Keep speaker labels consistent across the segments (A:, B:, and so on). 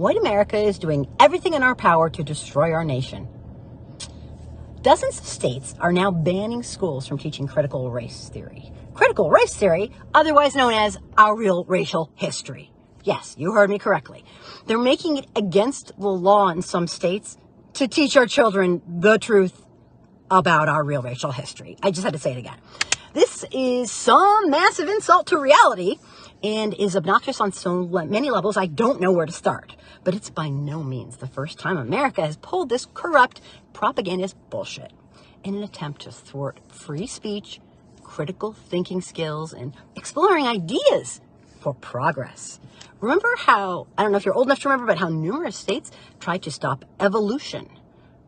A: white America is doing everything in our power to destroy our nation. Dozens of states are now banning schools from teaching critical race theory. Critical race theory, otherwise known as our real racial history. Yes, you heard me correctly. They're making it against the law in some states to teach our children the truth about our real racial history. I just had to say it again. This is some massive insult to reality and is obnoxious on so many levels I don't know where to start. But it's by no means the first time America has pulled this corrupt propagandist bullshit in an attempt to thwart free speech, critical thinking skills, and exploring ideas for progress. Remember how, I don't know if you're old enough to remember, but how numerous states tried to stop evolution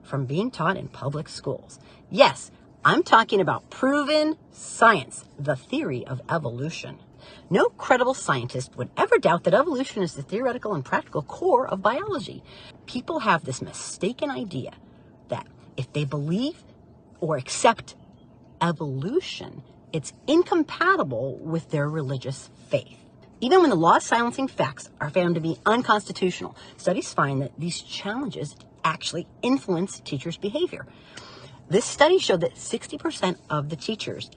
A: from being taught in public schools. Yes, I'm talking about proven science, the theory of evolution. No credible scientist would ever doubt that evolution is the theoretical and practical core of biology. People have this mistaken idea that if they believe or accept evolution, it's incompatible with their religious faith. Even when the laws silencing facts are found to be unconstitutional, studies find that these challenges actually influence teachers' behavior. This study showed that 60% of the teachers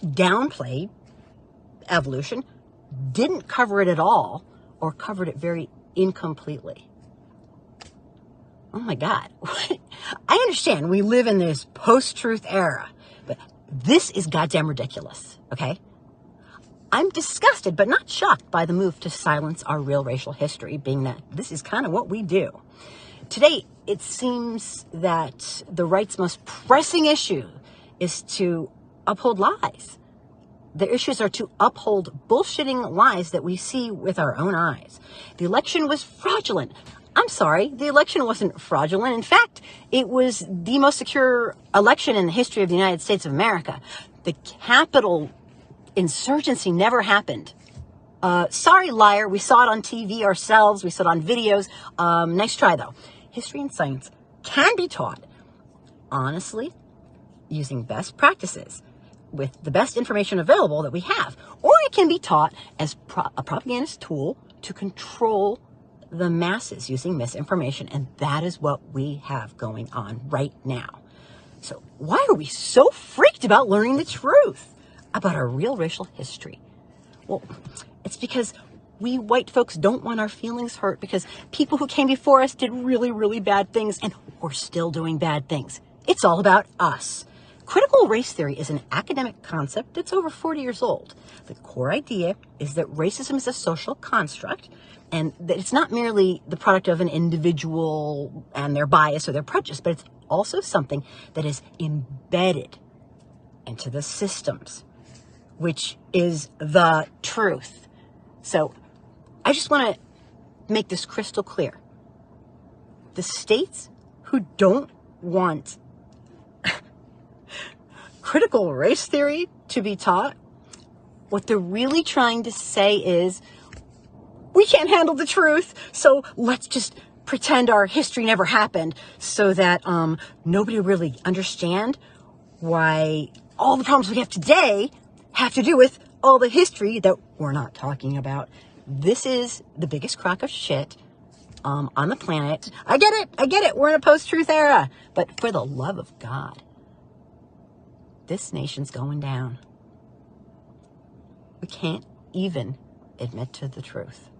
A: downplayed evolution, didn't cover it at all, or covered it very incompletely. Oh my God. I understand we live in this post-truth era, but this is goddamn ridiculous, okay? I'm disgusted, but not shocked by the move to silence our real racial history, being that this is kind of what we do. Today, it seems that the right's most pressing issue is to uphold lies. The issues are to uphold bullshitting lies that we see with our own eyes. The election was fraudulent. I'm sorry, the election wasn't fraudulent. In fact, it was the most secure election in the history of the United States of America. The Capitol insurgency never happened. Sorry, liar. We saw it on TV ourselves. We saw it on videos. Nice try, though. History and science can be taught honestly, using best practices, with the best information available that we have. Or it can be taught as a propagandist tool to control the masses using misinformation. And that is what we have going on right now. So why are we so freaked about learning the truth about our real racial history? Well, it's because we white folks don't want our feelings hurt, because people who came before us did really, really bad things, and we're still doing bad things. It's all about us. Critical race theory is an academic concept that's over 40 years old. The core idea is that racism is a social construct, and that it's not merely the product of an individual and their bias or their prejudice, but it's also something that is embedded into the systems, which is the truth. So I just want to make this crystal clear. The states who don't want critical race theory to be taught, what they're really trying to say is, we can't handle the truth, so let's just pretend our history never happened, so that nobody will really understand why all the problems we have today have to do with all the history that we're not talking about. This is the biggest crock of shit on the planet. I get it. We're in a post-truth era. But for the love of God, this nation's going down. We can't even admit to the truth.